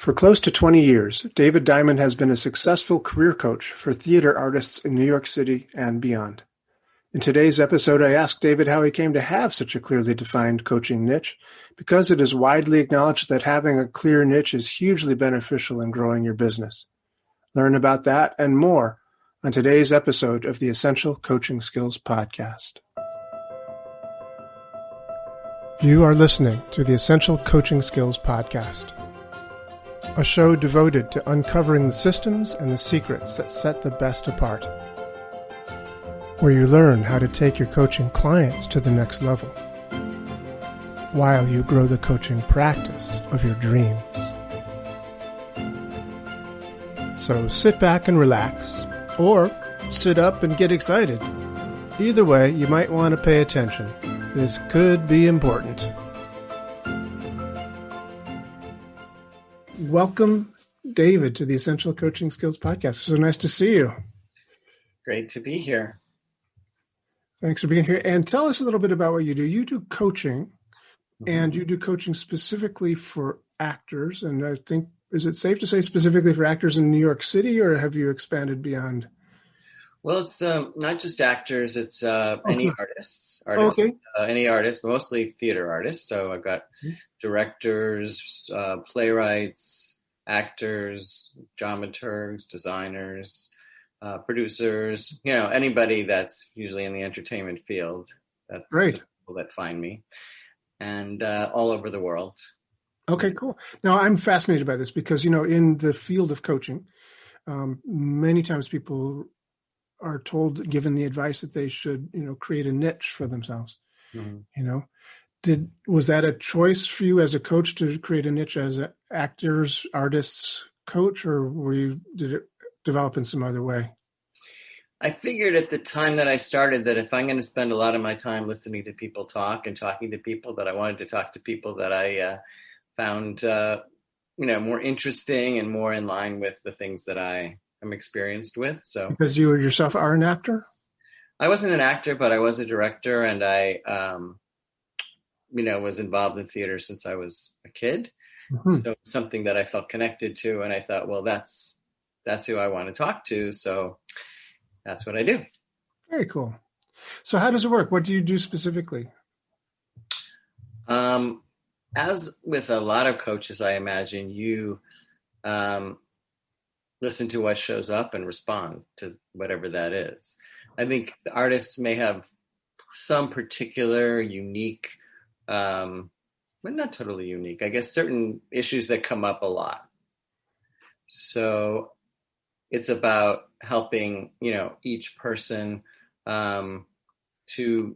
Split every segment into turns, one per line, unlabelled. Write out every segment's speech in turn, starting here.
For close to 20 years, David Diamond has been a successful career coach for theater artists in New York City and beyond. In today's episode, I asked David how he came to have such a clearly defined coaching niche, because it is widely acknowledged that having a clear niche is hugely beneficial in growing your business. Learn about that and more on today's episode of the Essential Coaching Skills Podcast. You are listening to the Essential Coaching Skills Podcast, a show devoted to uncovering the systems and the secrets that set the best apart, where you learn how to take your coaching clients to the next level, while you grow the coaching practice of your dreams. So sit back and relax, or sit up and get excited. Either way, you might want to pay attention. This could be important. Welcome, David, to the Essential Coaching Skills Podcast. So nice to see you.
Great to be here.
Thanks for being here. And tell us a little bit about what you do. You do coaching, and you do coaching specifically for actors. And I think, is it safe to say specifically for actors in New York City, or have you expanded beyond?
Well, it's not just actors, it's any artists,
Okay.
Any artists, mostly theater artists. So I've got directors, playwrights, actors, dramaturgs, designers, producers, anybody that's usually in the entertainment field. That's
Great.
People that find me, and all over the world.
Okay, cool. Now, I'm fascinated by this because, in the field of coaching, many times people are told, given the advice that they should, create a niche for themselves. Mm-hmm. Was that a choice for you as a coach to create a niche as an actors, artists coach, or did it develop in some other way?
I figured at the time that I started that if I'm going to spend a lot of my time listening to people talk and talking to people, that I wanted to talk to people that I found, more interesting and more in line with the things that I'm experienced with. So
because you yourself are an actor?
I wasn't an actor, but I was a director, and I, was involved in theater since I was a kid. Mm-hmm. So something that I felt connected to, and I thought, well, that's who I want to talk to. So that's what I do.
Very cool. So how does it work? What do you do specifically?
As with a lot of coaches, I imagine you listen to what shows up and respond to whatever that is. I think the artists may have some particular unique, but not totally unique, I guess, certain issues that come up a lot. So it's about helping, each person to,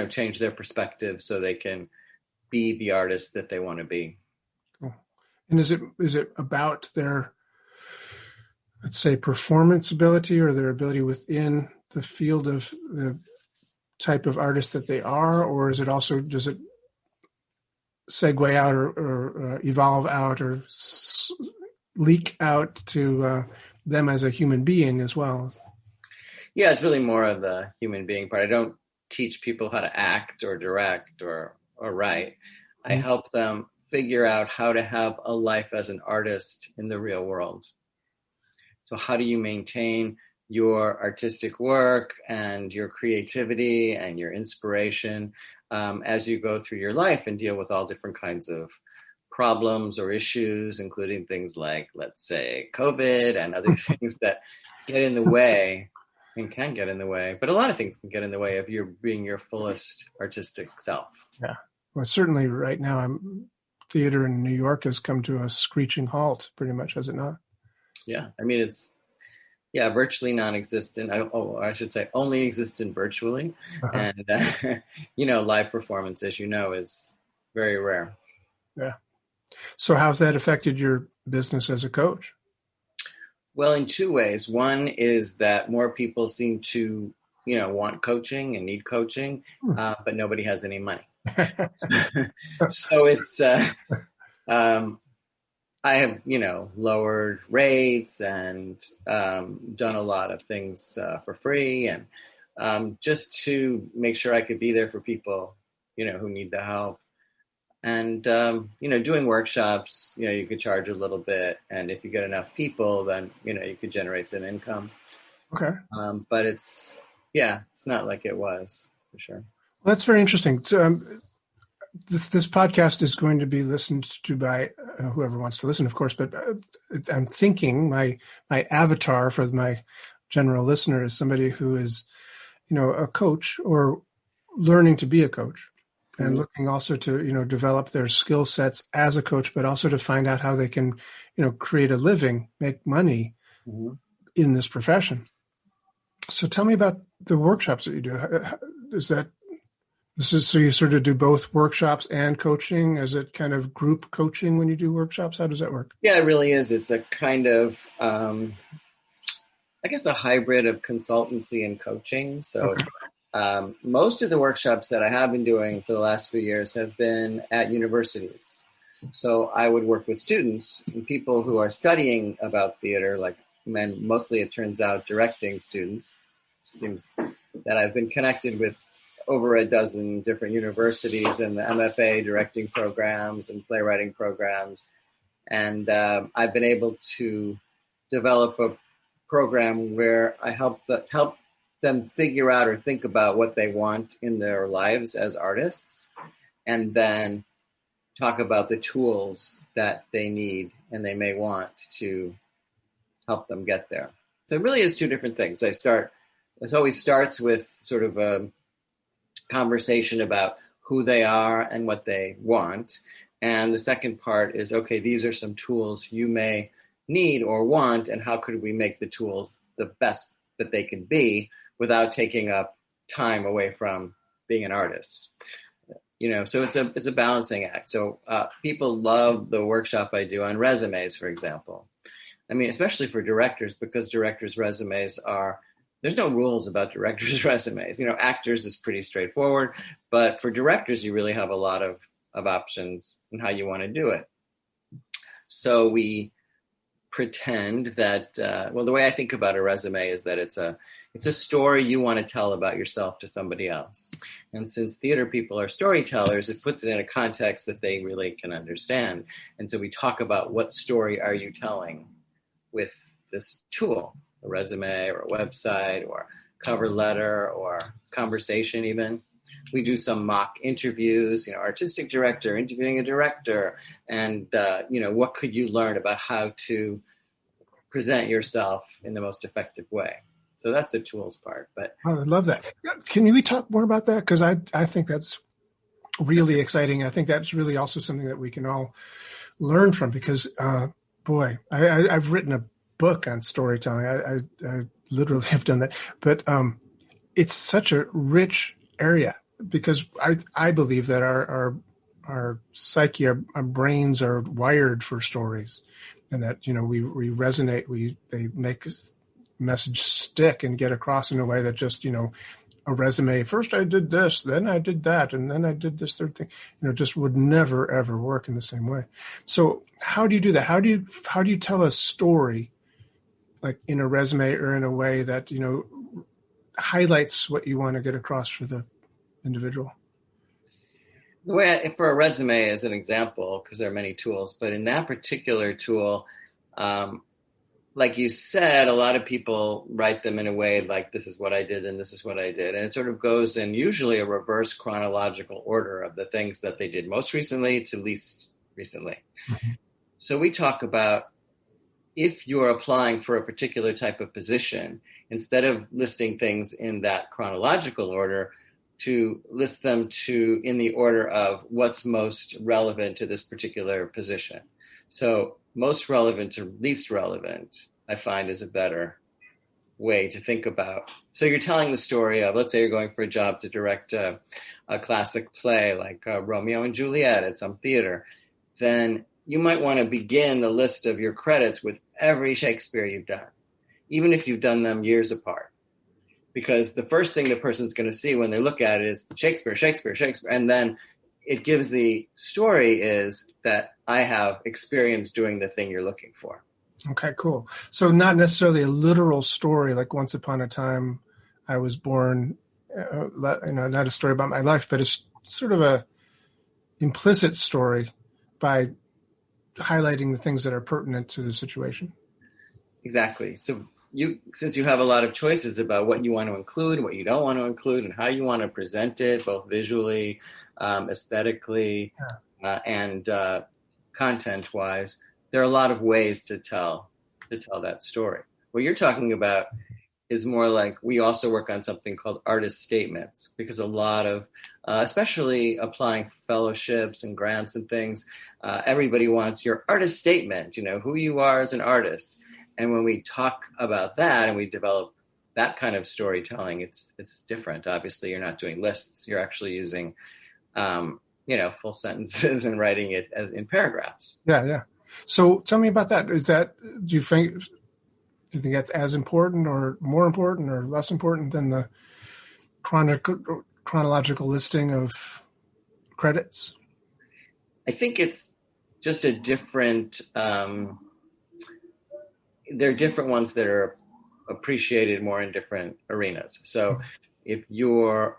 change their perspective so they can be the artist that they want to be.
Cool. And is it about their, let's say, performance ability or their ability within the field of the type of artist that they are, or is it also, does it segue out or evolve out or leak out to them as a human being as well?
Yeah, it's really more of the human being part. I don't teach people how to act or direct or write. I help them figure out how to have a life as an artist in the real world. So how do you maintain your artistic work and your creativity and your inspiration as you go through your life and deal with all different kinds of problems or issues, including things like, let's say, COVID and other things that get in the way and can get in the way. But a lot of things can get in the way of you being your fullest artistic self.
Yeah. Well, certainly right now, theater in New York has come to a screeching halt, pretty much, has it not?
Yeah. I mean, it's, virtually non-existent. I should say only existent virtually. Uh-huh. And, live performance, as you know, is very rare.
Yeah. So how's that affected your business as a coach?
Well, in two ways. One is that more people seem to, want coaching and need coaching, but nobody has any money. So it's, I have, lowered rates and done a lot of things for free, and just to make sure I could be there for people, who need the help. And, doing workshops, you could charge a little bit. And if you get enough people, then, you could generate some income.
Okay.
But it's not like it was, for sure.
Well, that's very interesting. So, this podcast is going to be listened to by whoever wants to listen, of course. But I'm thinking my avatar for my general listener is somebody who is, a coach or learning to be a coach, and looking also to develop their skill sets as a coach, but also to find out how they can create a living, make money in this profession. So tell me about the workshops that you do. So you sort of do both workshops and coaching? Is it kind of group coaching when you do workshops? How does that work?
Yeah, it really is. It's a kind of, I guess, a hybrid of consultancy and coaching. So most of the workshops that I have been doing for the last few years have been at universities. So I would work with students and people who are studying about theater, like mostly it turns out directing students. It seems that I've been connected with over a dozen different universities and the MFA directing programs and playwriting programs. And I've been able to develop a program where I help them figure out or think about what they want in their lives as artists, and then talk about the tools that they need and they may want to help them get there. So it really is two different things. It always starts with sort of a conversation about who they are and what they want. And the second part is, okay, these are some tools you may need or want, and how could we make the tools the best that they can be without taking up time away from being an artist. So it's a balancing act. So people love the workshop I do on resumes, for example. I mean, especially for directors, because directors' resumes there's no rules about directors' resumes. Actors is pretty straightforward, but for directors, you really have a lot of options in how you want to do it. So we pretend that, the way I think about a resume is that it's a story you want to tell about yourself to somebody else. And since theater people are storytellers, it puts it in a context that they really can understand. And so we talk about, what story are you telling with this tool, a resume or a website or cover letter or conversation even. We do some mock interviews, artistic director interviewing a director, and, what could you learn about how to present yourself in the most effective way? So that's the tools part. But
I love that. Can we talk more about that? Because I think that's really exciting. I think that's really also something that we can all learn from, because, I've written a book on storytelling. I literally have done that. But it's such a rich area, because I believe that our psyche, our brains are wired for stories, and that we resonate. They make message stick and get across in a way that just a resume, first I did this, then I did that, and then I did this third thing, just would never ever work in the same way. So how do you do that? How do you tell a story, like in a resume, or in a way that highlights what you want to get across for the individual?
The way for a resume as an example, because there are many tools, but in that particular tool, like you said, a lot of people write them in a way like, this is what I did and this is what I did. And it sort of goes in usually a reverse chronological order of the things that they did most recently to least recently. Mm-hmm. So we talk about, if you're applying for a particular type of position, instead of listing things in that chronological order, to list them in the order of what's most relevant to this particular position. So most relevant to least relevant, I find, is a better way to think about. So you're telling the story of, let's say you're going for a job to direct a classic play like Romeo and Juliet at some theater. Then you might want to begin the list of your credits with every Shakespeare you've done, even if you've done them years apart. Because the first thing the person's going to see when they look at it is Shakespeare, Shakespeare, Shakespeare. And then it gives the story is that I have experience doing the thing you're looking for.
Okay, cool. So not necessarily a literal story like Once Upon a Time I Was Born, not a story about my life, but it's sort of implicit story by highlighting the things that are pertinent to the situation.
Exactly. So since you have a lot of choices about what you want to include, what you don't want to include, and how you want to present it, both visually, aesthetically, and content-wise, there are a lot of ways to tell that story. What you're talking about is more like, we also work on something called artist statements, because a lot of, especially applying fellowships and grants and things, everybody wants your artist statement, who you are as an artist. And when we talk about that and we develop that kind of storytelling, it's different. Obviously, you're not doing lists. You're actually using, full sentences and writing it in paragraphs.
Yeah. So tell me about that. Do you think that's as important or more important or less important than the chronological listing of credits?
I think it's just a different, there are different ones that are appreciated more in different arenas. So if you're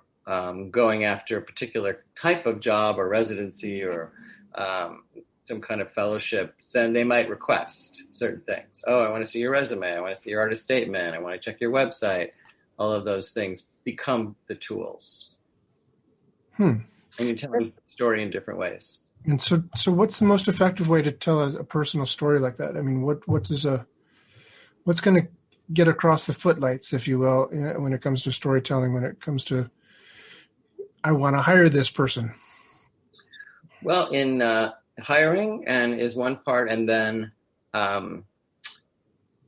going after a particular type of job or residency or some kind of fellowship, then they might request certain things. Oh, I want to see your resume. I want to see your artist statement. I want to check your website. All of those things become the tools. And you tell the story in different ways.
And so what's the most effective way to tell a personal story like that? I mean, what's going to get across the footlights, if you will, when it comes to storytelling, when it comes to, I want to hire this person?
Well, in hiring is one part, and then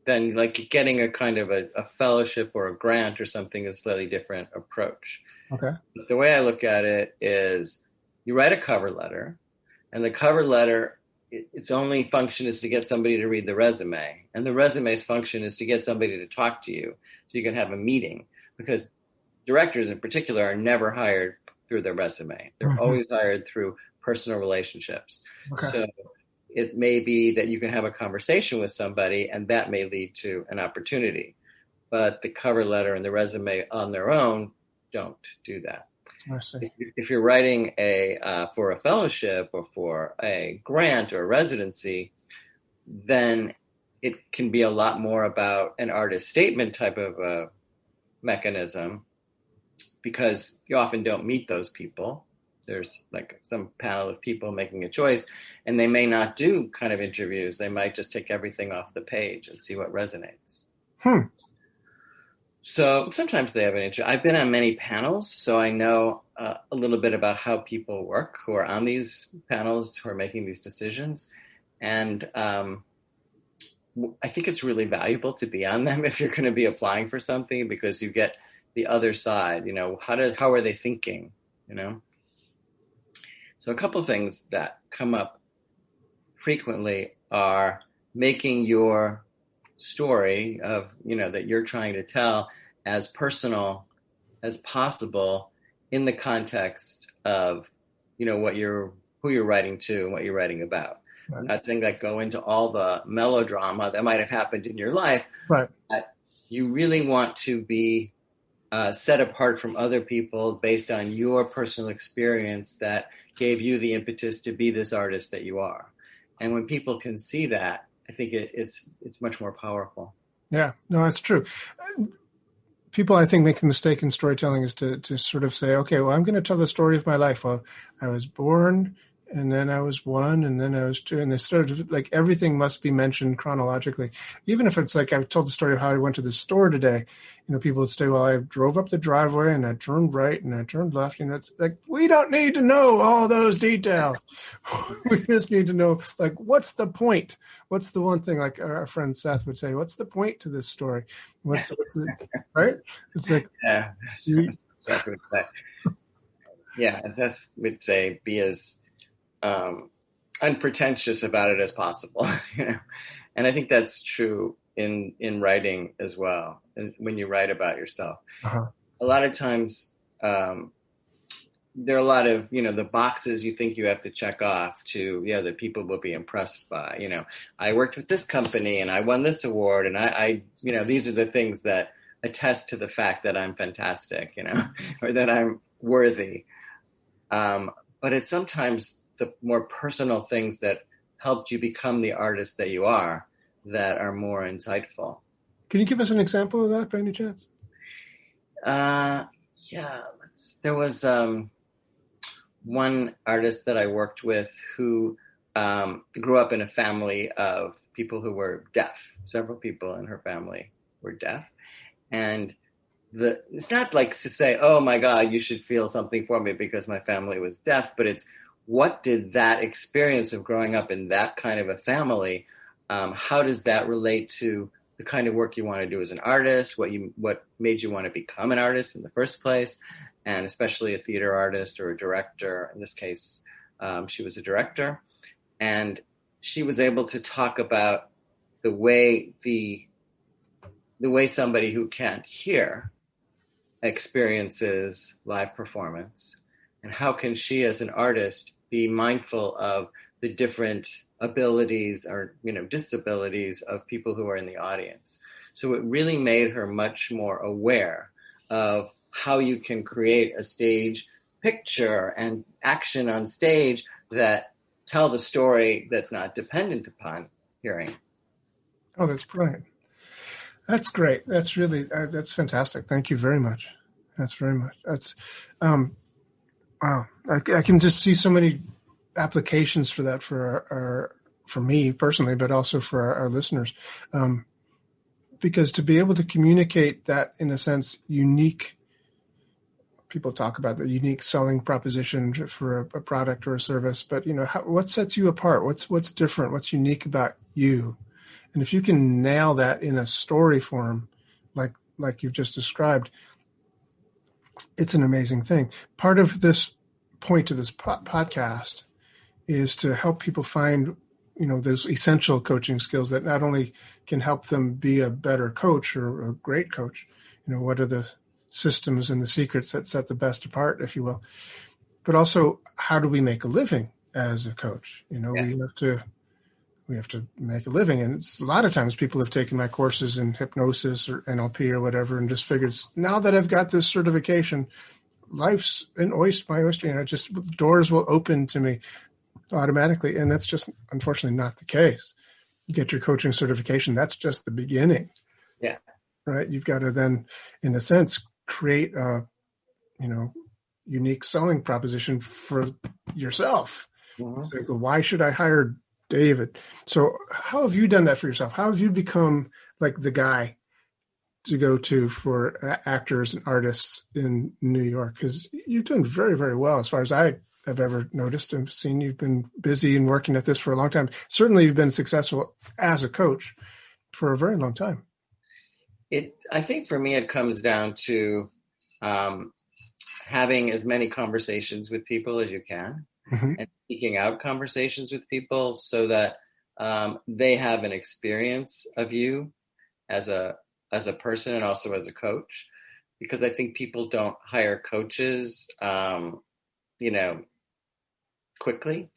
like getting a kind of a fellowship or a grant or something is a slightly different approach.
Okay.
The way I look at it is, you write a cover letter, and the cover letter, its only function is to get somebody to read the resume, and the resume's function is to get somebody to talk to you so you can have a meeting, because directors in particular are never hired through their resume. They're always hired through personal relationships. Okay. So it may be that you can have a conversation with somebody, and that may lead to an opportunity. But the cover letter and the resume on their own don't do that.
I see.
If you're writing for a fellowship or for a grant or a residency, then it can be a lot more about an artist statement type of a mechanism, because you often don't meet those people. There's like some panel of people making a choice, and they may not do kind of interviews. They might just take everything off the page and see what resonates. So sometimes they have an interest. I've been on many panels, so I know a little bit about how people work who are on these panels, who are making these decisions. And I think it's really valuable to be on them if you're going to be applying for something, because you get the other side, how are they thinking, So a couple of things that come up frequently are making your story of, that you're trying to tell as personal as possible in the context of, who you're writing to and what you're writing about. Right. Not saying that go into all the melodrama that might have happened in your life.
Right.
But you really want to be set apart from other people based on your personal experience that gave you the impetus to be this artist that you are. And when people can see that, I think it's much more powerful.
Yeah, no, that's true. People, I think, make the mistake in storytelling is to sort of say, okay, well, I'm going to tell the story of my life. Well, I was born, and then I was 1, and then I was 2, and they sort of like everything must be mentioned chronologically. Even if it's like I told the story of how I went to the store today, people would say, well, I drove up the driveway and I turned right and I turned left. It's like, we don't need to know all those details. We just need to know, like, what's the point? What's the one thing, like our friend Seth would say, what's the point to this story? What's the right? It's like,
yeah, exactly that. Yeah, Seth would say, be as unpretentious about it as possible, and I think that's true in writing as well. And when you write about yourself, a lot of times there are a lot of the boxes you think you have to check off to that people will be impressed by. I worked with this company and I won this award, and I these are the things that attest to the fact that I'm fantastic, or that I'm worthy. But it's sometimes the more personal things that helped you become the artist that you are that are more insightful.
Can you give us an example of that by any chance?
Yeah, there was one artist that I worked with who grew up in a family of people who were deaf. Several people in her family were deaf. And it's not like to say, oh my God, you should feel something for me because my family was deaf, but it's what did that experience of growing up in that kind of a family, how does that relate to the kind of work you want to do as an artist, what made you want to become an artist in the first place, and especially a theater artist or a director. In this case, she was a director, and she was able to talk about the way somebody who can't hear experiences live performance, and how can she as an artist be mindful of the different abilities or disabilities of people who are in the audience. So it really made her much more aware of how you can create a stage picture and action on stage that tell the story that's not dependent upon hearing.
Oh, that's brilliant. That's great. That's really, that's fantastic. Thank you very much. That's, wow. I can just see so many applications for that for me personally, but also for our listeners. Because to be able to communicate that, in a sense, unique, people talk about the unique selling proposition for a product or a service, but what sets you apart? What's different? What's unique about you? And if you can nail that in a story form, like you've just described, it's an amazing thing. Part of this point to this podcast is to help people find, those essential coaching skills that not only can help them be a better coach or a great coach, what are the systems and the secrets that set the best apart, if you will, but also how do we make a living as a coach? We have to make a living. And it's a lot of times people have taken my courses in hypnosis or NLP or whatever and just figured, now that I've got this certification, life's my oyster, just doors will open to me automatically. And that's just unfortunately not the case. You get your coaching certification, that's just the beginning.
Yeah.
Right. You've got to then, in a sense, create a, unique selling proposition for yourself.
Mm-hmm.
It's like, well, why should I hire David? So how have you done that for yourself? How have you become like the guy to go to for actors and artists in New York? Because you're doing very, very well as far as I have ever noticed and seen. You've been busy and working at this for a long time. Certainly you've been successful as a coach for a very long time.
I think for me, it comes down to having as many conversations with people as you can, mm-hmm. and seeking out conversations with people so that they have an experience of you as a person and also as a coach. Because I think people don't hire coaches, quickly.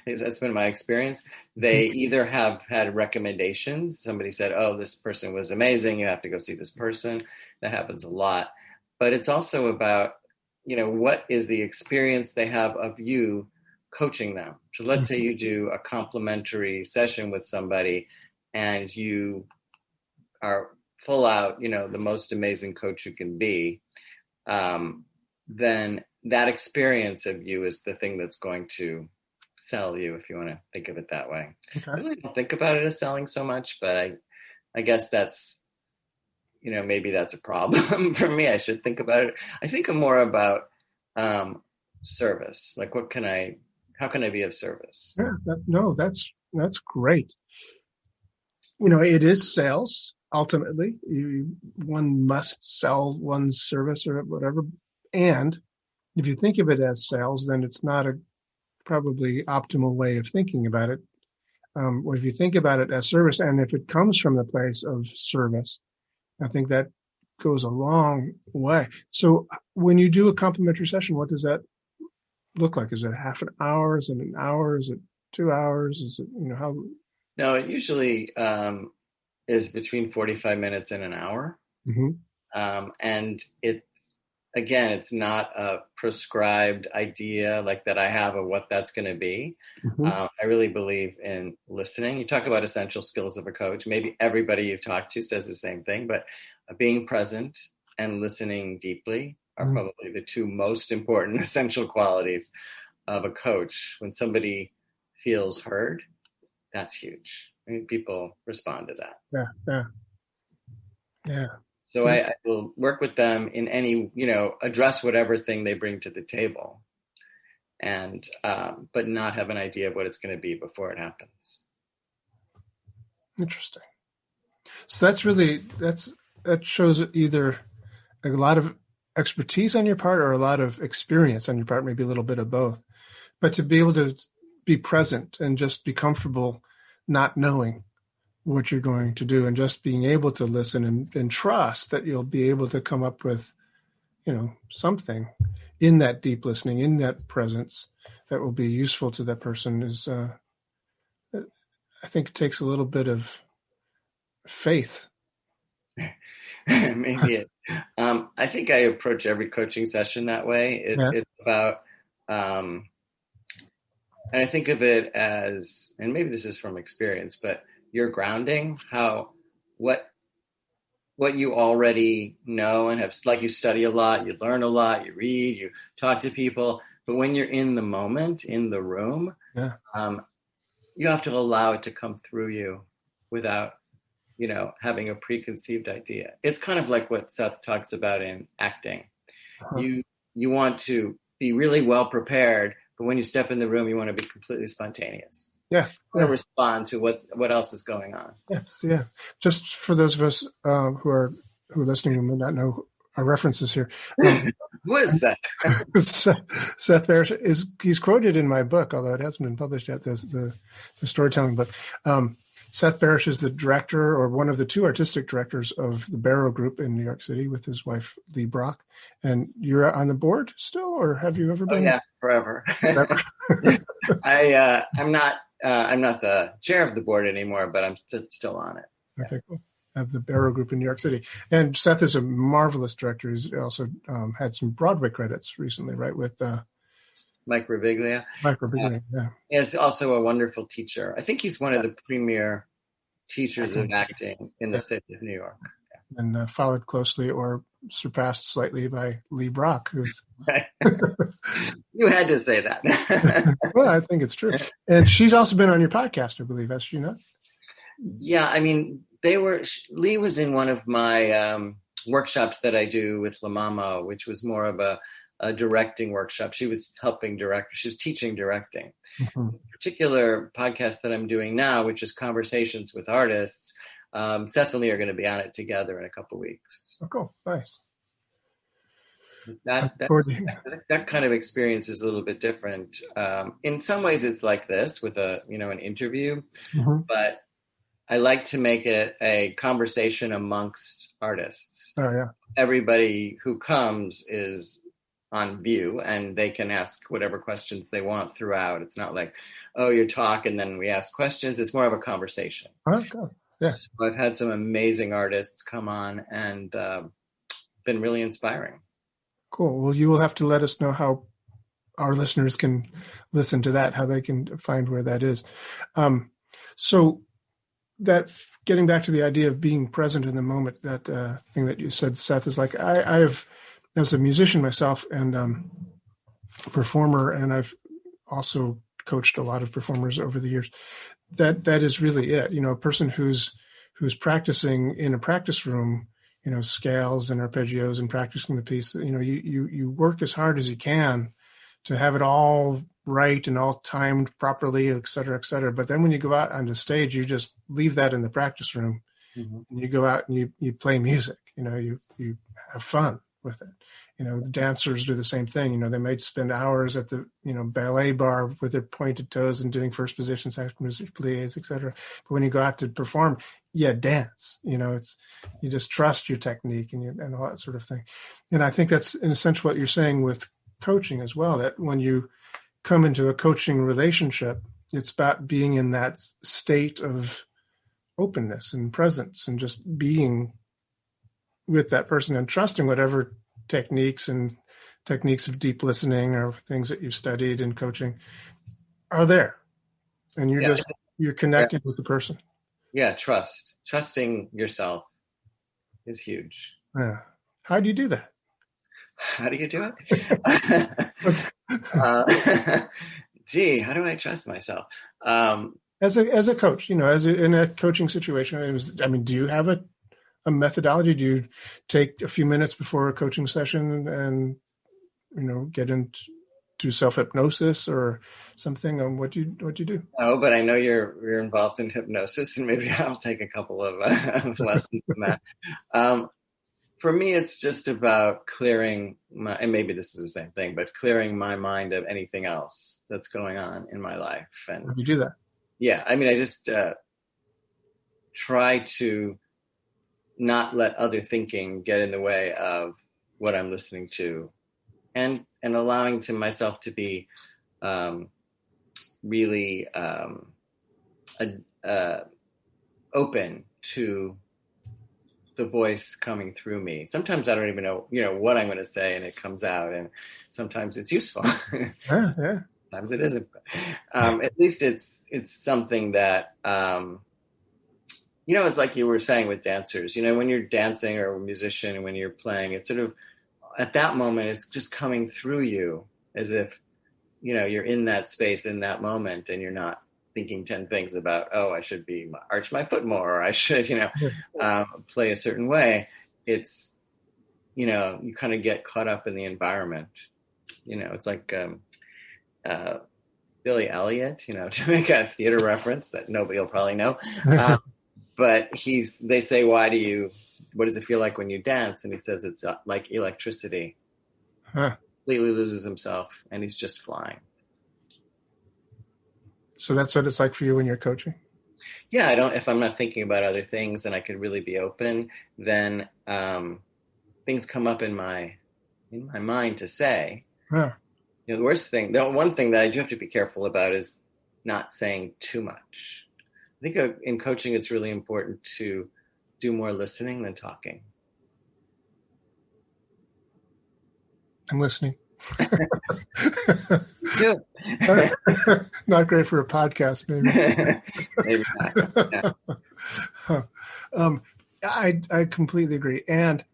That's been my experience. They either have had recommendations. Somebody said, oh, this person was amazing, you have to go see this person. That happens a lot. But it's also about, what is the experience they have of you coaching them. So let's say you do a complimentary session with somebody and you are full out, the most amazing coach you can be, then that experience of you is the thing that's going to sell you, if you want to think of it that way. Okay. I really don't think about it as selling so much, but I guess that's, maybe that's a problem for me. I should think about it. I think more about service. Like, how can I be of service?
Yeah, that's great. It is sales. Ultimately, one must sell one's service or whatever. And if you think of it as sales, then it's not a probably optimal way of thinking about it. Or if you think about it as service, and if it comes from the place of service, I think that goes a long way. So when you do a complimentary session, what does that look like? Is it half an hour? Is it an hour? Is it 2 hours? Is it, how?
No, it usually is between 45 minutes and an hour.
Mm-hmm.
And it's again, it's not a prescribed idea like that I have of what that's going to be. I really believe in listening. You talk about essential skills of a coach. Maybe everybody you've talked to says the same thing, but being present and listening deeply are probably the two most important essential qualities of a coach. When somebody feels heard, that's huge. I mean, people respond to that.
Yeah.
So I will work with them in any, address whatever thing they bring to the table, and but not have an idea of what it's going to be before it happens.
Interesting. So that shows either a lot of expertise on your part or a lot of experience on your part, maybe a little bit of both. But to be able to be present and just be comfortable not knowing what you're going to do and just being able to listen and trust that you'll be able to come up with, something in that deep listening, in that presence that will be useful to that person is, I think it takes a little bit of faith.
Maybe I think I approach every coaching session that way. It's about, and I think of it as, and maybe this is from experience, but you're grounding what you already know and have, like, you study a lot, you learn a lot, you read, you talk to people, but when you're in the moment, in the room, you have to allow it to come through you without, having a preconceived idea. It's kind of like what Seth talks about in acting. You want to be really well prepared, but when you step in the room, you want to be completely spontaneous. You want to respond to what else is going on.
Yes, yeah. Just for those of us who are listening who may not know our references here.
Who is Seth?
Seth Parrish he's quoted in my book, although it hasn't been published yet, the storytelling book. Seth Parrish is the director, or one of the two artistic directors of the Barrow Group in New York City with his wife, Lee Brock. And you're on the board still, or have you ever been?
Oh, yeah, forever. I'm not the chair of the board anymore, but I'm still on it.
Okay, cool. Of the Barrow Group in New York City. And Seth is a marvelous director. He's also had some Broadway credits recently, right, with
Mike Birbiglia.
Yeah.
He's also a wonderful teacher. I think he's one of the premier teachers of acting in the city of New York.
And followed closely or surpassed slightly by Lee Brock, who's...
You had to say that.
Well, I think it's true. And she's also been on your podcast, I believe, has she not?
Yeah, I mean, Lee was in one of my workshops that I do with La Mama, which was more of a directing workshop. She was helping direct. She was teaching directing. The particular podcast that I'm doing now, which is Conversations with Artists, Seth and Lee are going to be on it together in a couple of weeks.
Oh, cool. Nice.
That kind of experience is a little bit different. In some ways, it's like this with an interview, but I like to make it a conversation amongst artists.
Oh, yeah.
Everybody who comes is on view and they can ask whatever questions they want throughout. It's not like, oh, you talk and then we ask questions. It's more of a conversation.
Oh, cool. Yeah.
So I've had some amazing artists come on and been really inspiring.
Cool. Well, you will have to let us know how our listeners can listen to that, how they can find where that is. So that, getting back to the idea of being present in the moment, that thing that you said, Seth, is like, I have, as a musician myself and performer, and I've also coached a lot of performers over the years, that is really it. A person who's practicing in a practice room, scales and arpeggios and practicing the piece, you work as hard as you can to have it all right and all timed properly, et cetera, et cetera. But then when you go out on the stage, you just leave that in the practice room and you go out and you play music, you have fun with it. The dancers do the same thing. They might spend hours at the, ballet bar with their pointed toes and doing first position, second position, pliés, et cetera. But when you go out to perform, dance, you just trust your technique and all that sort of thing. And I think that's in a sense what you're saying with coaching as well, that when you come into a coaching relationship, it's about being in that state of openness and presence and just being with that person and trusting whatever techniques and techniques of deep listening or things that you've studied in coaching are there, and you're connected with the person.
Yeah, trusting yourself is huge.
Yeah. How do you do that?
How do you do it? Gee, how do I trust myself?
As a coach, in a coaching situation, do you have a methodology? Do you take a few minutes before a coaching session and get into self-hypnosis or something? What do you do?
Oh, but I know you're involved in hypnosis, and maybe I'll take a couple of lessons from that. For me, it's just about clearing and maybe this is the same thing, but clearing my mind of anything else that's going on in my life. And
how do you do that?
Yeah, I just try to not let other thinking get in the way of what I'm listening to, and allowing to myself to be really open to the voice coming through me. Sometimes I don't even know, what I'm going to say, and it comes out, and sometimes it's useful.
Yeah.
Sometimes it isn't. At least it's something that, it's like you were saying with dancers, when you're dancing or a musician and when you're playing, it's sort of at that moment, it's just coming through you as if, you're in that space in that moment, and you're not thinking 10 things about, I should arch my foot more, or I should, play a certain way. It's, you kind of get caught up in the environment. It's like Billy Elliot, to make a theater reference that nobody will probably know. But they say, what does it feel like when you dance? And he says, it's like electricity. Completely loses himself, and he's just flying.
So that's what it's like for you when you're coaching?
Yeah, if I'm not thinking about other things and I could really be open, then things come up in my mind to say.
Yeah.
The one thing that I do have to be careful about is not saying too much. I think in coaching, it's really important to do more listening than talking.
I'm listening.
Good.
Not great for a podcast, maybe.
Maybe not.
Yeah. I completely agree, and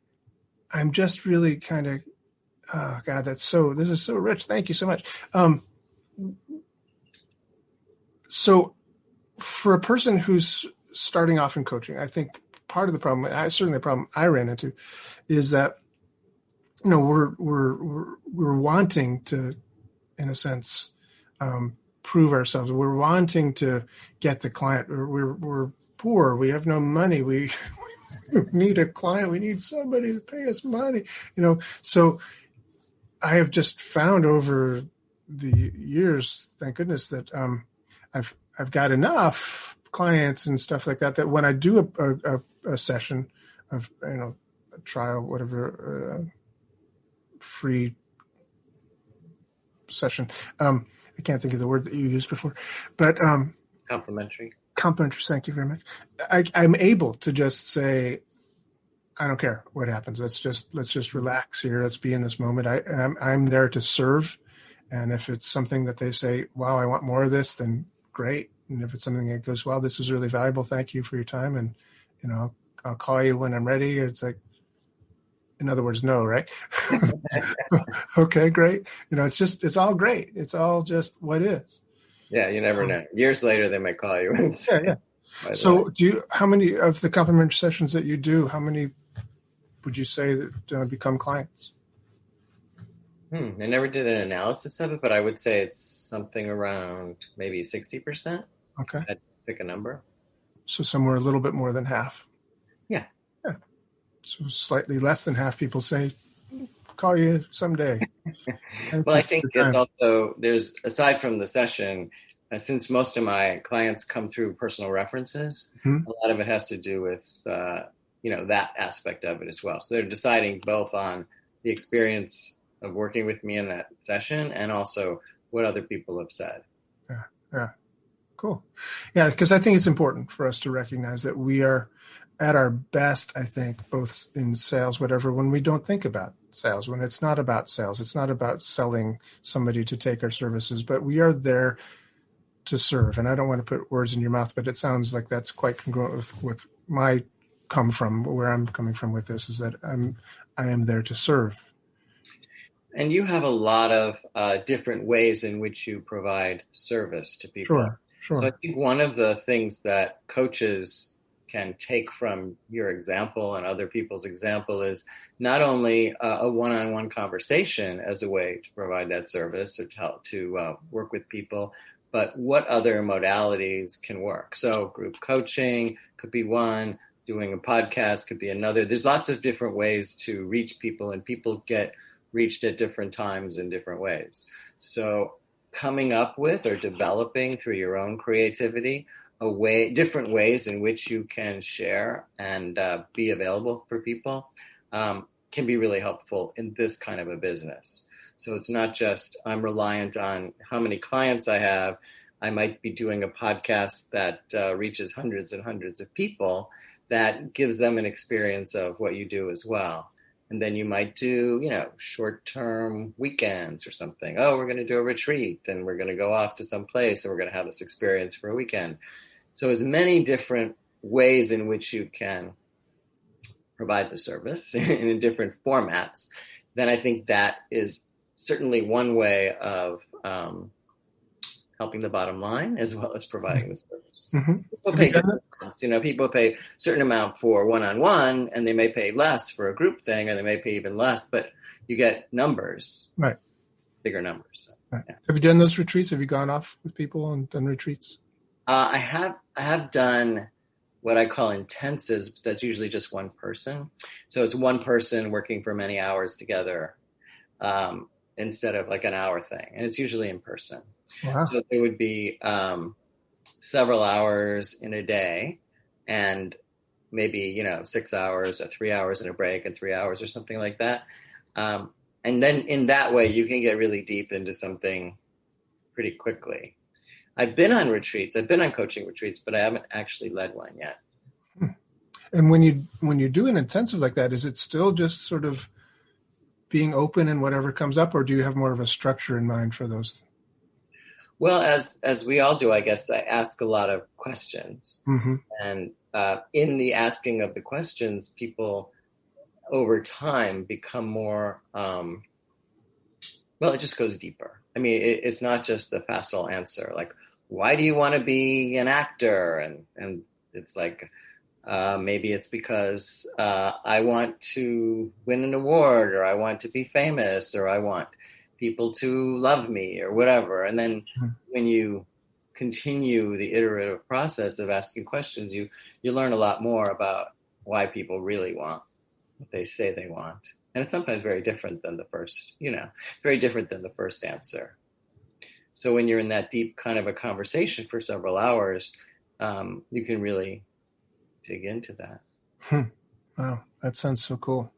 I'm just really kind of, oh God, this is so rich. Thank you so much. So for a person who's starting off in coaching, I think part of the problem, certainly the problem I ran into, is that we're wanting to, in a sense, prove ourselves. We're wanting to get the client. We're poor. We have no money. We need a client. We need somebody to pay us money. So I have just found over the years, thank goodness, that I've got enough clients and stuff like that when I do a session of a trial, whatever. Free session. I can't think of the word that you used before, but
complimentary.
Thank you very much. I'm able to just say, I don't care what happens. Let's just relax here. Let's be in this moment. I'm there to serve, and if it's something that they say, "Wow, I want more of this," then great. And if it's something that goes, "Well, this is really valuable. Thank you for your time," and I'll call you when I'm ready. It's like, in other words, no, right? Okay, great. It's all great. It's all just what is.
Yeah, you never know. Years later, they might call you and say,
yeah. So how many of the complimentary sessions that you do, how many would you say that become clients?
I never did an analysis of it, but I would say it's something around maybe 60%.
Okay.
I'd pick a number.
So somewhere a little bit more than half.
Yeah.
So slightly less than half people say, call you someday.
Well, I think it's also, aside from the session, since most of my clients come through personal references, a lot of it has to do with, that aspect of it as well. So they're deciding both on the experience of working with me in that session and also what other people have said.
Yeah. Cool. Yeah, because I think it's important for us to recognize that we are at our best, I think, both in sales, whatever, when we don't think about sales, when it's not about sales, it's not about selling somebody to take our services, but we are there to serve. And I don't want to put words in your mouth, but it sounds like that's quite congruent with where I'm coming from with this, is that I am there to serve.
And you have a lot of different ways in which you provide service to people.
Sure.
So I think one of the things that coaches can take from your example and other people's example is not only a one-on-one conversation as a way to provide that service or to help to work with people, but what other modalities can work. So group coaching could be one, doing a podcast could be another. There's lots of different ways to reach people, and people get reached at different times in different ways. So coming up with or developing through your own creativity different ways in which you can share and be available for people can be really helpful in this kind of a business. So it's not just I'm reliant on how many clients I have. I might be doing a podcast that reaches hundreds and hundreds of people that gives them an experience of what you do as well. And then you might do, short-term weekends or something. Oh, we're going to do a retreat and we're going to go off to some place and we're going to have this experience for a weekend. So as many different ways in which you can provide the service in different formats, then I think that is certainly one way of helping the bottom line as well as providing the service.
Mm-hmm.
People pay a certain amount for one-on-one, and they may pay less for a group thing, or they may pay even less, but you get numbers,
right?
Bigger numbers. So,
right. Yeah. Have you done those retreats? Have you gone off with people and done retreats?
I have done what I call intensives, but that's usually just one person. So it's one person working for many hours together instead of like an hour thing. And it's usually in person.
Wow.
So there would be several hours in a day and maybe, 6 hours or 3 hours in a break and 3 hours or something like that. And then in that way, you can get really deep into something pretty quickly. I've been on retreats. I've been on coaching retreats, but I haven't actually led one yet.
And when you do an intensive like that, is it still just sort of being open and whatever comes up, or do you have more of a structure in mind for those?
Well, as we all do, I guess I ask a lot of questions.
Mm-hmm.
And in the asking of the questions, people over time become more, it just goes deeper. I mean, it's not just the facile answer, like, why do you want to be an actor? And it's like, maybe it's because I want to win an award, or I want to be famous, or I want people to love me, or whatever. And then when you continue the iterative process of asking questions, you learn a lot more about why people really want what they say they want. And it's sometimes very different than the first answer. So when you're in that deep kind of a conversation for several hours, you can really dig into that.
Wow, that sounds so cool.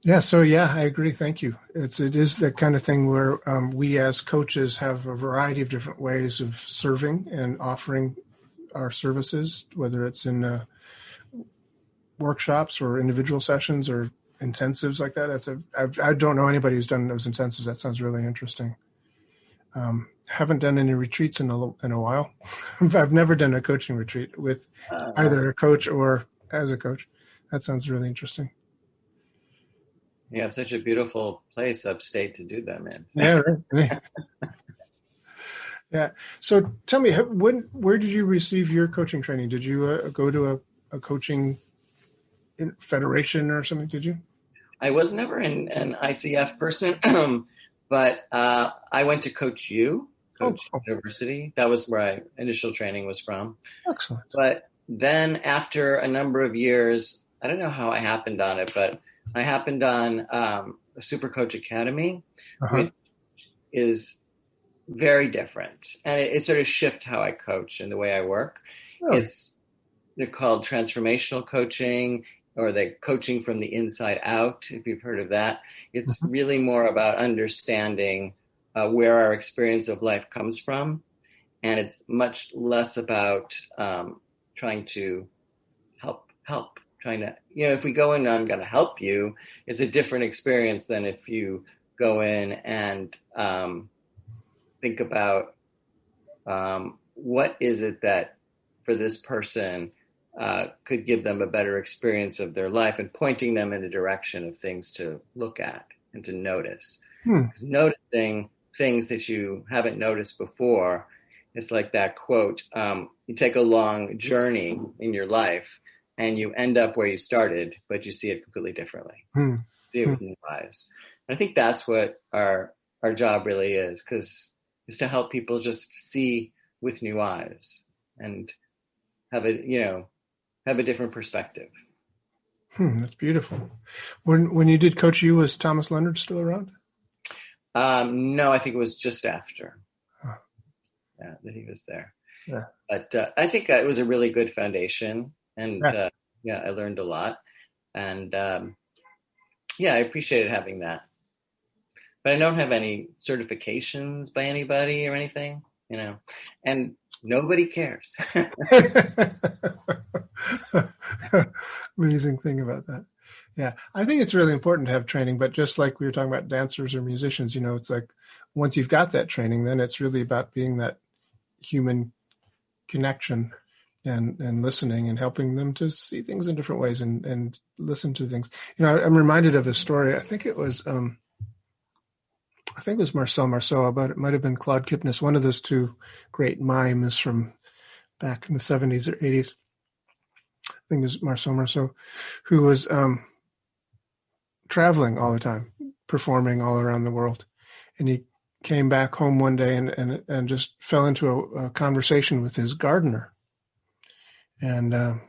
Yeah, so I agree. Thank you. It is that kind of thing where we as coaches have a variety of different ways of serving and offering our services, whether it's in workshops or individual sessions or intensives like that. I don't know anybody who's done those intensives. That sounds really interesting. Haven't done any retreats in a while. I've never done a coaching retreat with either a coach or as a coach. That sounds really interesting.
You have such a beautiful place upstate to do them in.
Yeah, right. Yeah. So tell me, where did you receive your coaching training? Did you go to a coaching federation or something? Did you?
I was never an ICF person, but I went to Coach University. That was where my initial training was from.
Excellent.
But then after a number of years, I don't know how I happened on it, but I happened on a Super Coach Academy, which is very different. And it sort of shifted how I coach and the way I work.
Really?
They're called transformational coaching, or the coaching from the inside out, if you've heard of that. It's really more about understanding where our experience of life comes from And it's much less about trying to help, trying to, if we go in, I'm going to help you, it's a different experience than if you go in and think about what is it that for this person could give them a better experience of their life, and pointing them in the direction of things to look at and to notice. Because noticing things that you haven't noticed before, it's like that quote, you take a long journey in your life and you end up where you started, but you see it completely differently. See it with new eyes. And I think that's what our job really is to help people just see with new eyes and have a different perspective.
That's beautiful. When you did Coach U, was Thomas Leonard still around?
No, I think it was just after. Yeah, that he was there.
Yeah.
But I think it was a really good foundation, and I learned a lot, and I appreciated having that. But I don't have any certifications by anybody or anything, and nobody cares.
Amazing thing about that. Yeah, I think it's really important to have training, but just like we were talking about dancers or musicians, it's like once you've got that training, then it's really about being that human connection and listening and helping them to see things in different ways and listen to things. I'm reminded of a story. I think it was Marcel Marceau, but it might have been Claude Kipnis, one of those two great mimes from back in the 70s or 80s. I think it was Marcel Marceau, who was traveling all the time, performing all around the world. And he came back home one day and just fell into a conversation with his gardener. And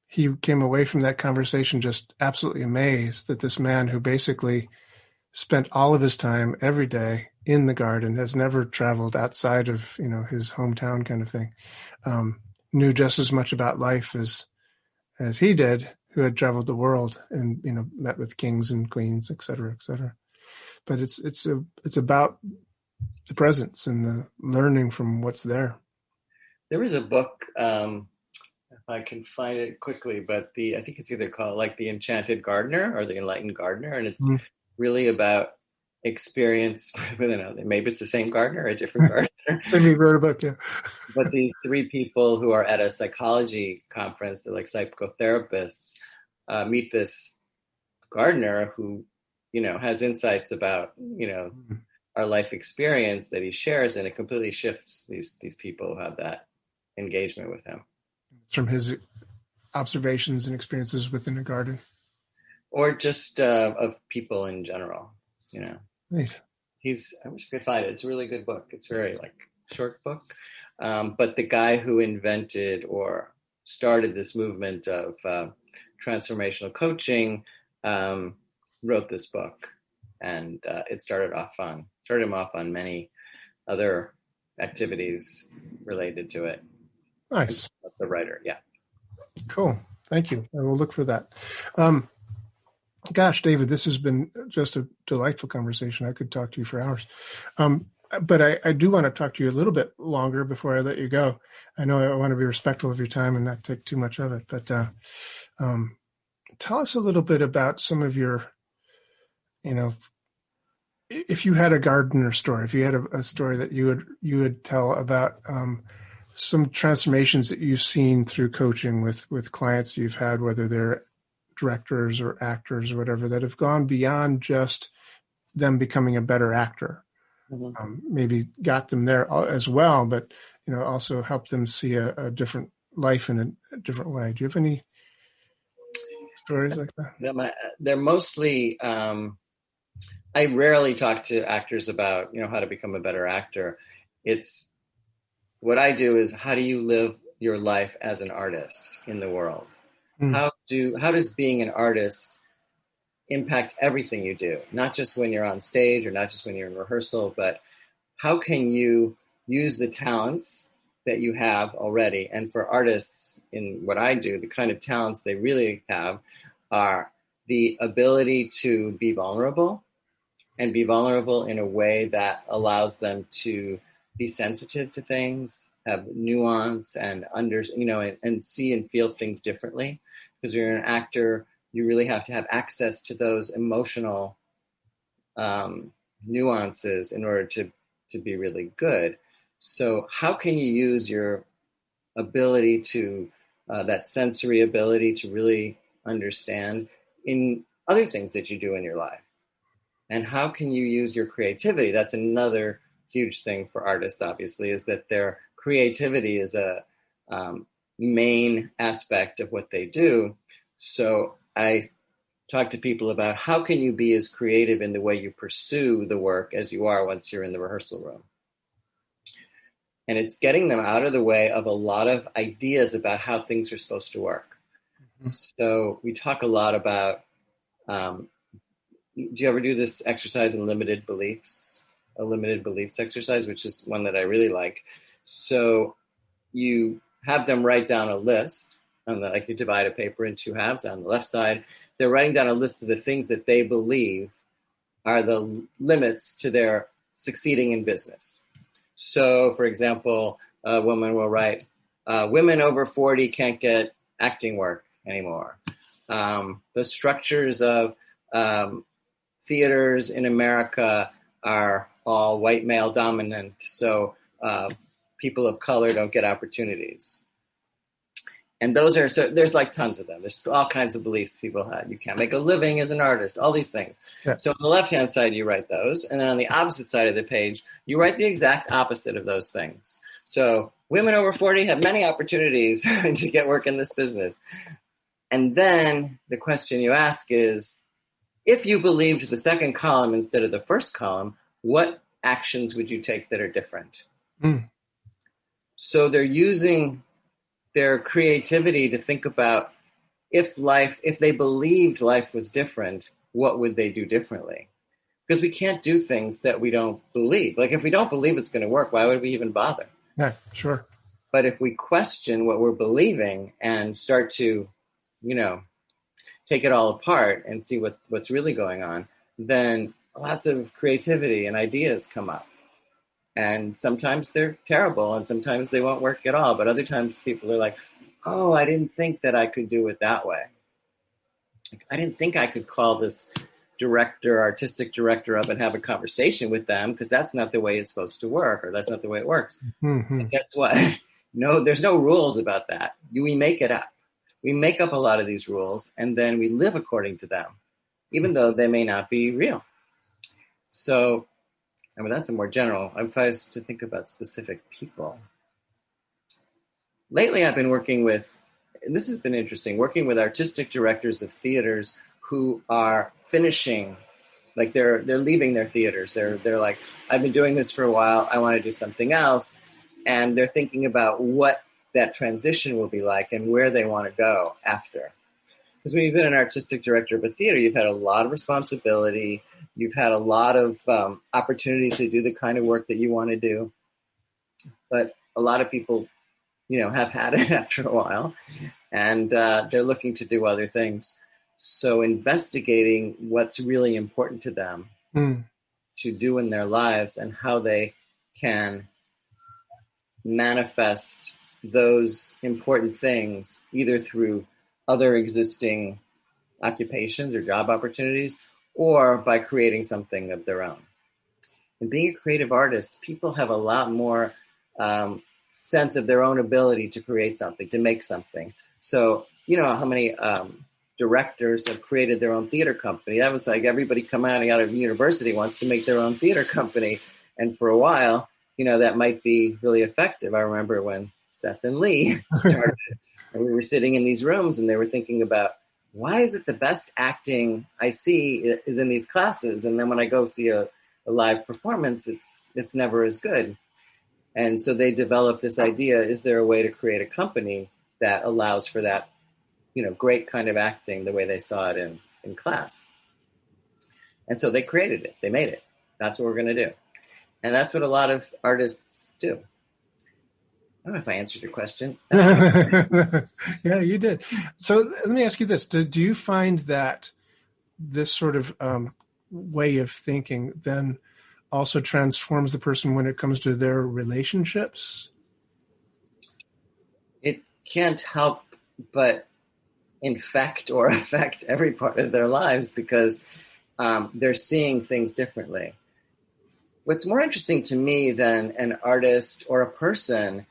he came away from that conversation just absolutely amazed that this man who basically spent all of his time every day in the garden, has never traveled outside of, his hometown kind of thing, knew just as much about life as he did, who had traveled the world and, met with kings and queens, et cetera, et cetera. But it's about the presence and the learning from what's there.
There is a book, if I can find it quickly, but I think it's either called like The Enchanted Gardener or The Enlightened Gardener. And it's really about experience. I don't know, maybe it's the same gardener or a different gardener.
Maybe you wrote a book, yeah.
But these three people who are at a psychology conference, they're like psychotherapists, meet this gardener who, has insights about, our life experience that he shares, and it completely shifts these people who have that engagement with him.
From his observations and experiences within a garden.
Or just of people in general,
Right.
I wish I could find it. It's a really good book. It's very short book. But the guy who invented or started this movement of transformational coaching wrote this book, and it started him off on many other activities related to it.
Nice.
The writer, yeah. Cool.
Thank you. I will look for that. Gosh, David, this has been just a delightful conversation. I could talk to you for hours. But I do want to talk to you a little bit longer before I let you go. I know I want to be respectful of your time and not take too much of it, but tell us a little bit about some of your, if you had a gardener story, if you had a story that you would tell about some transformations that you've seen through coaching with clients you've had, whether they're directors or actors or whatever, that have gone beyond just them becoming a better actor. Mm-hmm. Maybe got them there as well, but also helped them see a different life in a different way. Do you have any stories like that?
They're mostly. I rarely talk to actors about how to become a better actor. It's what I do is, how do you live your life as an artist in the world? How does being an artist impact everything you do? Not just when you're on stage or not just when you're in rehearsal, but how can you use the talents that you have already? And for artists in what I do, the kind of talents they really have are the ability to be vulnerable, and be vulnerable in a way that allows them to be sensitive to things, have nuance and and see and feel things differently. Because when you're an actor, you really have to have access to those emotional nuances in order to be really good. So how can you use your ability to that sensory ability to really understand in other things that you do in your life? And how can you use your creativity? That's another huge thing for artists, obviously, is that their creativity is a main aspect of what they do. So I talk to people about how can you be as creative in the way you pursue the work as you are once you're in the rehearsal room. And it's getting them out of the way of a lot of ideas about how things are supposed to work. Mm-hmm. So we talk a lot about, do you ever do this exercise in limited beliefs? A limited beliefs exercise, which is one that I really like. So you have them write down a list, like you divide a paper in two halves. On the left side, they're writing down a list of the things that they believe are the limits to their succeeding in business. So, for example, a woman will write, women over 40 can't get acting work anymore. The structures of theaters in America are all white male dominant, so people of color don't get opportunities. And there's like tons of them. There's all kinds of beliefs people have. You can't make a living as an artist, all these things. Yeah. So on the left-hand side, you write those. And then on the opposite side of the page, you write the exact opposite of those things. So women over 40 have many opportunities to get work in this business. And then the question you ask is, if you believed the second column instead of the first column, what actions would you take that are different? Mm. So they're using their creativity to think about if they believed life was different, what would they do differently? Because we can't do things that we don't believe. Like if we don't believe it's going to work, why would we even bother?
Yeah, sure.
But if we question what we're believing and start to, take it all apart and see what's really going on, then lots of creativity and ideas come up. And sometimes they're terrible and sometimes they won't work at all. But other times people are like, oh, I didn't think that I could do it that way. Like, I didn't think I could call this artistic director up and have a conversation with them because that's not the way it's supposed to work, or that's not the way it works. Mm-hmm. And guess what? No, there's no rules about that. We make it up. We make up a lot of these rules and then we live according to them, even though they may not be real. So, that's a more general. If I was to think about specific people. Lately, I've been working with, and this has been interesting, working with artistic directors of theaters who are finishing, like they're leaving their theaters. They're like, I've been doing this for a while. I want to do something else. And they're thinking about what that transition will be like and where they want to go after. Because when you've been an artistic director of a theater, you've had a lot of responsibility. You've had a lot of opportunities to do the kind of work that you want to do. But a lot of people, have had it after a while. And they're looking to do other things. So investigating what's really important to them to do in their lives and how they can manifest those important things either through other existing occupations or job opportunities, or by creating something of their own. And being a creative artist, people have a lot more sense of their own ability to create something, to make something. So, how many directors have created their own theater company? That was like everybody coming out of university wants to make their own theater company. And for a while, that might be really effective. I remember when Seth and Lee started, and we were sitting in these rooms and they were thinking about, why is it the best acting I see is in these classes? And then when I go see a live performance, it's never as good. And so they developed this idea, is there a way to create a company that allows for that, great kind of acting the way they saw it in class? And so they created it. They made it. That's what we're going to do. And that's what a lot of artists do. I don't know if I answered your question.
Yeah, you did. So let me ask you this. Do you find that this sort of way of thinking then also transforms the person when it comes to their relationships?
It can't help but infect or affect every part of their lives because they're seeing things differently. What's more interesting to me than an artist or a person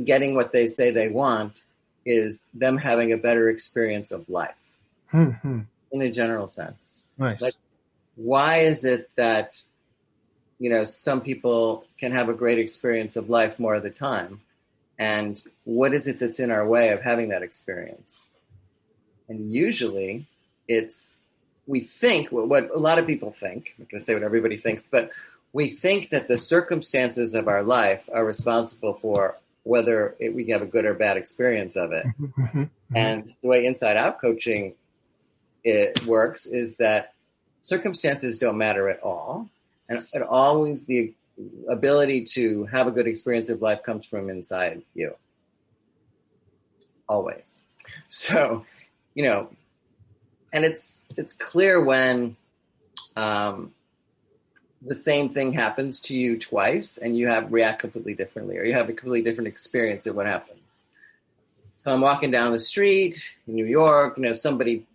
getting what they say they want is them having a better experience of life in a general sense.
Nice.
Like, why is it that, some people can have a great experience of life more of the time? And what is it that's in our way of having that experience? And usually we think, what a lot of people think, I'm not going to say what everybody thinks, but we think that the circumstances of our life are responsible for whether we have a good or bad experience of it. And the way inside out coaching it works is that circumstances don't matter at all. And it always, the ability to have a good experience of life comes from inside you. Always. So, and it's clear when the same thing happens to you twice and you react completely differently, or you have a completely different experience of what happens. So I'm walking down the street in New York, somebody,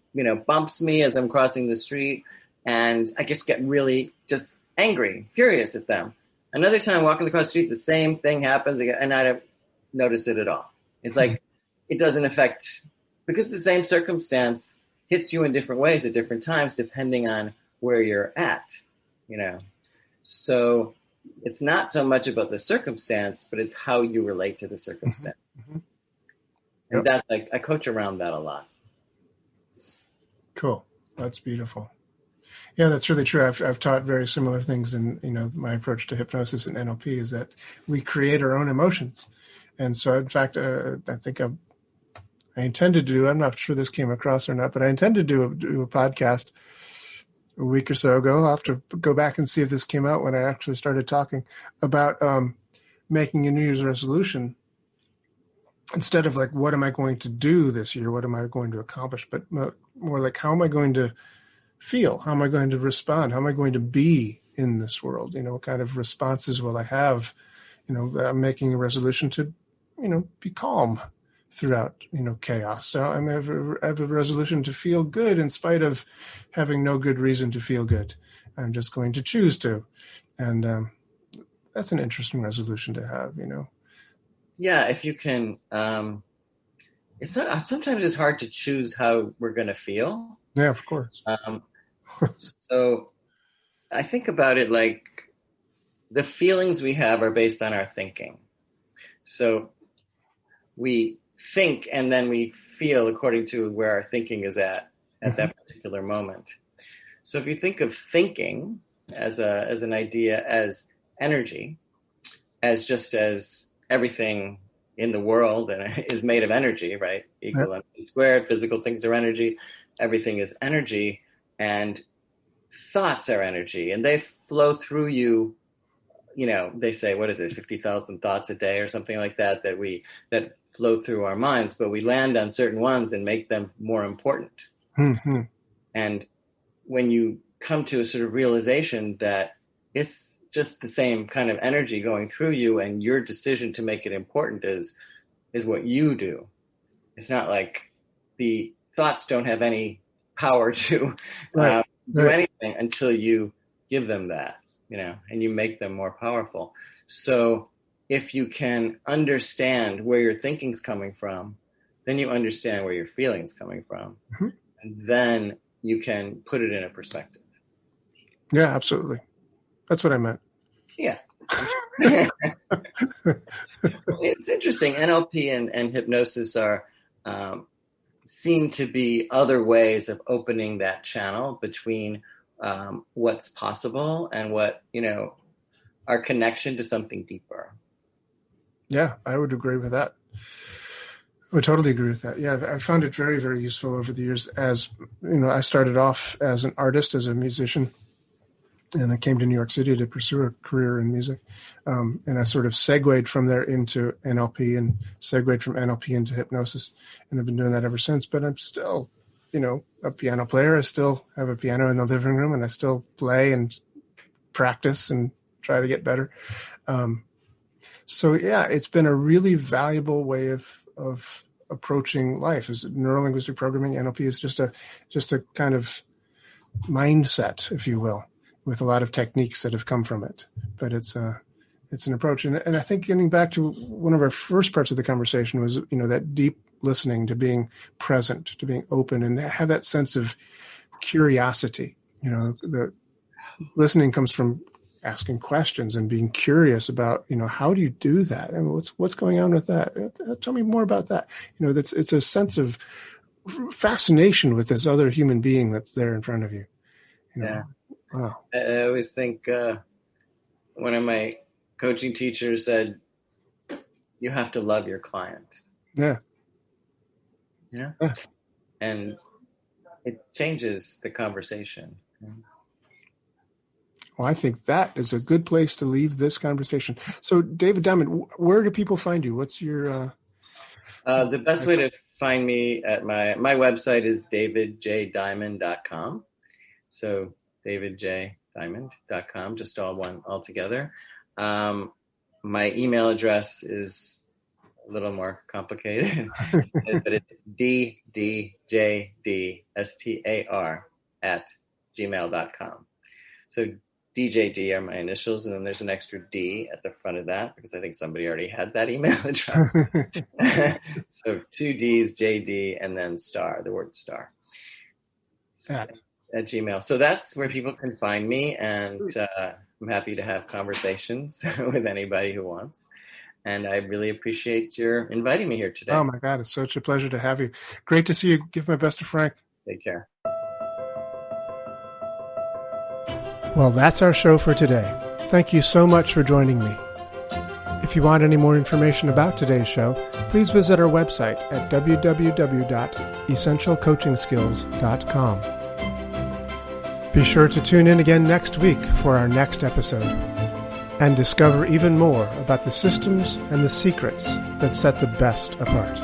bumps me as I'm crossing the street, and I just get really just angry, furious at them. Another time walking across the street, the same thing happens again, and I don't notice it at all. It's like it doesn't affect, because the same circumstance hits you in different ways at different times depending on where you're at, So it's not so much about the circumstance, but it's how you relate to the circumstance. And that's like, I coach around that a lot.
Cool. That's beautiful. Yeah, that's really true. I've taught very similar things in, my approach to hypnosis and NLP is that we create our own emotions. And so, in fact, I think I intended to do, I'm not sure this came across or not, but I intended to do a podcast a week or so ago. I'll have to go back and see if this came out when I actually started talking about making a New Year's resolution. Instead of like, what am I going to do this year? What am I going to accomplish? But more like, how am I going to feel? How am I going to respond? How am I going to be in this world? What kind of responses will I have? I'm making a resolution to, be calm throughout, chaos. So I have a resolution to feel good in spite of having no good reason to feel good. I'm just going to choose to. And that's an interesting resolution to have,
Yeah, if you can, sometimes it's hard to choose how we're going to feel.
Yeah, of course.
So I think about it like the feelings we have are based on our thinking. So we think and then we feel according to where our thinking is at that particular moment. So if you think of thinking as an idea, as energy, as everything in the world and is made of energy, right? Equal energy squared, physical things are energy, everything is energy, and thoughts are energy, and they flow through you. They say, what is it, 50,000 thoughts a day or something like that that flow through our minds, but we land on certain ones and make them more important. And when you come to a sort of realization that it's just the same kind of energy going through you, and your decision to make it important is what you do. It's not like the thoughts don't have any power to do anything until you give them that, and you make them more powerful. So if you can understand where your thinking's coming from, then you understand where your feeling's coming from. And then you can put it in a perspective.
Yeah, absolutely. That's what I meant.
Yeah. It's interesting. NLP and hypnosis seem to be other ways of opening that channel between what's possible and what, our connection to something deeper.
Yeah, I would agree with that. I would totally agree with that. Yeah, I've found it very, very useful over the years. As I started off as an artist, as a musician, and I came to New York City to pursue a career in music. And I sort of segued from there into NLP and segued from NLP into hypnosis. And I've been doing that ever since. But I'm still, a piano player. I still have a piano in the living room, and I still play and practice and try to get better. So yeah, it's been a really valuable way of approaching life. Is neurolinguistic programming, NLP, is just a kind of mindset, if you will, with a lot of techniques that have come from it. But it's an approach. And I think getting back to one of our first parts of the conversation was, that deep listening, to being present, to being open, and have that sense of curiosity. The listening comes from asking questions and being curious about, how do you do that? I mean, what's going on with that? Tell me more about that. It's a sense of fascination with this other human being that's there in front of you.
Yeah.
Wow.
I always think one of my coaching teachers said, you have to love your client.
Yeah.
Yeah. And it changes the conversation.
Well, I think that is a good place to leave this conversation. So, David Diamond, where do people find you? What's your...
the best way to find me at my website is davidjdiamond.com. So, davidjdiamond.com, just all together. My email address is a little more complicated, but it's ddjdstar@gmail.com. So DJD are my initials, and then there's an extra D at the front of that because I think somebody already had that email address. So 2 Ds, JD, and then star, the word star. At Gmail. So that's where people can find me, and I'm happy to have conversations with anybody who wants. And I really appreciate your inviting me here today.
Oh my God, it's such a pleasure to have you. Great to see you. Give my best to Frank.
Take care.
Well, that's our show for today. Thank you so much for joining me. If you want any more information about today's show, please visit our website at www.essentialcoachingskills.com. Be sure to tune in again next week for our next episode and discover even more about the systems and the secrets that set the best apart.